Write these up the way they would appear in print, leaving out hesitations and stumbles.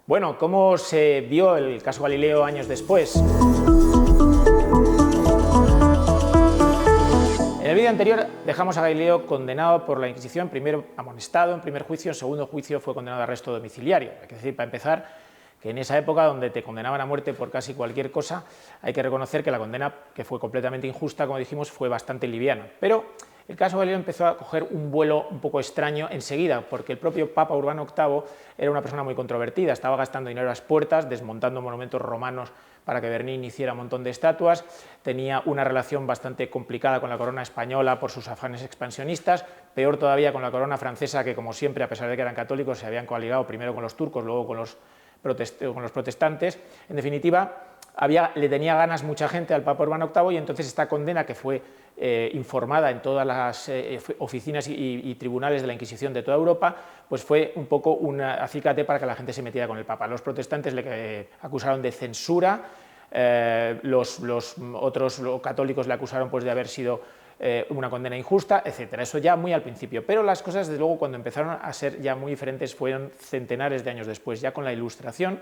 Bueno, ¿cómo se vio el caso Galileo años después? En el vídeo anterior dejamos a Galileo condenado por la Inquisición, primero amonestado en primer juicio, en segundo juicio fue condenado a arresto domiciliario. Hay que decir, para empezar, que en esa época donde te condenaban a muerte por casi cualquier cosa, hay que reconocer que la condena, que fue completamente injusta, como dijimos, fue bastante liviana. Pero el caso Galileo empezó a coger un vuelo un poco extraño enseguida, porque el propio Papa Urbano VIII era una persona muy controvertida, estaba gastando dinero a las puertas, desmontando monumentos romanos para que Bernini hiciera un montón de estatuas, tenía una relación bastante complicada con la corona española por sus afanes expansionistas, peor todavía con la corona francesa, que como siempre, a pesar de que eran católicos, se habían coaligado primero con los turcos, luego con los protestantes. En definitiva, le tenía ganas mucha gente al Papa Urbano VIII y entonces esta condena, que fue informada en todas las oficinas y tribunales de la Inquisición de toda Europa, pues fue un poco un acicate para que la gente se metiera con el Papa. Los protestantes le acusaron de censura, los otros católicos le acusaron pues, de haber sido una condena injusta, etcétera. Eso ya muy al principio, pero las cosas desde luego cuando empezaron a ser ya muy diferentes fueron centenares de años después, ya con la Ilustración,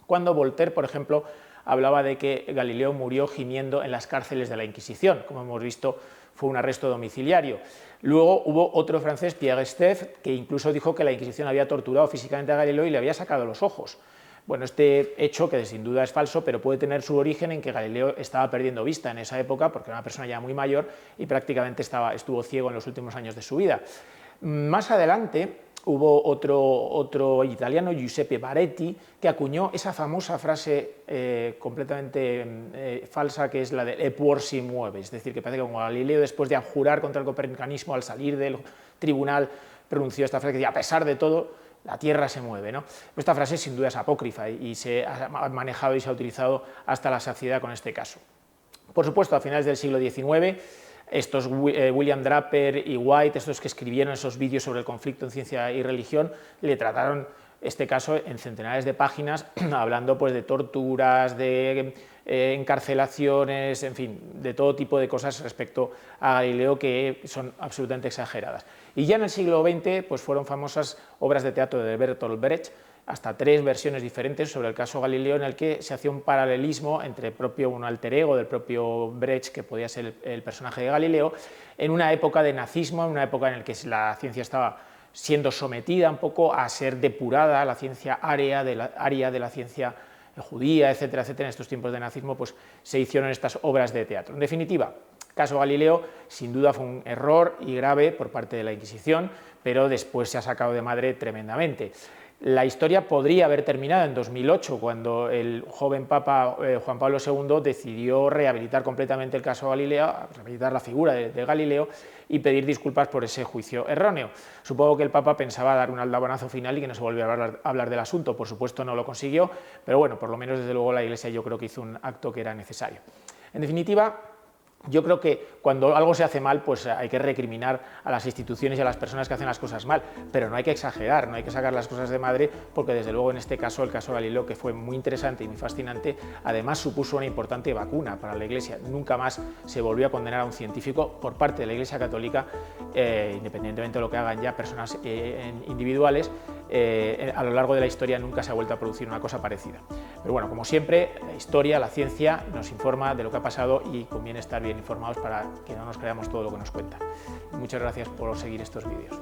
cuando Voltaire, por ejemplo, hablaba de que Galileo murió gimiendo en las cárceles de la Inquisición. Como hemos visto, fue un arresto domiciliario. Luego hubo otro francés, Pierre Estève, que incluso dijo que la Inquisición había torturado físicamente a Galileo y le había sacado los ojos. Bueno, este hecho, que sin duda es falso, pero puede tener su origen en que Galileo estaba perdiendo vista en esa época, porque era una persona ya muy mayor y prácticamente estuvo ciego en los últimos años de su vida. Más adelante hubo otro italiano, Giuseppe Baretti, que acuñó esa famosa frase completamente falsa, que es la de «Eppur si muove», es decir, que parece que como Galileo, después de abjurar contra el copernicanismo, al salir del tribunal, pronunció esta frase que decía «a pesar de todo, la Tierra se mueve», ¿no? Esta frase sin duda es apócrifa y se ha manejado y se ha utilizado hasta la saciedad con este caso. Por supuesto, a finales del siglo XIX, estos William Draper y White, estos que escribieron esos vídeos sobre el conflicto en ciencia y religión, le trataron este caso en centenares de páginas, hablando pues, de torturas, de encarcelaciones, en fin, de todo tipo de cosas respecto a Galileo que son absolutamente exageradas. Y ya en el siglo XX pues, fueron famosas obras de teatro de Bertolt Brecht, hasta 3 versiones diferentes sobre el caso Galileo, en el que se hacía un paralelismo entre un alter ego del propio Brecht, que podía ser el personaje de Galileo, en una época de nazismo, en una época en la que la ciencia estaba siendo sometida un poco a ser depurada, la ciencia aria de la ciencia judía, etcétera, etcétera. En estos tiempos de nazismo pues, se hicieron estas obras de teatro. En definitiva, el caso Galileo sin duda fue un error y grave por parte de la Inquisición, pero después se ha sacado de madre tremendamente. La historia podría haber terminado en 2008, cuando el joven Papa Juan Pablo II decidió rehabilitar completamente el caso Galileo, rehabilitar la figura de Galileo y pedir disculpas por ese juicio erróneo. Supongo que el Papa pensaba dar un aldabonazo final y que no se volviera a hablar del asunto. Por supuesto no lo consiguió, pero bueno, por lo menos desde luego la Iglesia yo creo que hizo un acto que era necesario. En definitiva, yo creo que cuando algo se hace mal, pues hay que recriminar a las instituciones y a las personas que hacen las cosas mal, pero no hay que exagerar, no hay que sacar las cosas de madre, porque desde luego en este caso, el caso Galileo, que fue muy interesante y muy fascinante, además supuso una importante vacuna para la Iglesia. Nunca más se volvió a condenar a un científico por parte de la Iglesia Católica, independientemente de lo que hagan ya personas individuales. A lo largo de la historia nunca se ha vuelto a producir una cosa parecida. Pero bueno, como siempre, la historia, la ciencia nos informa de lo que ha pasado y conviene estar bien informados para que no nos creamos todo lo que nos cuentan. Muchas gracias por seguir estos vídeos.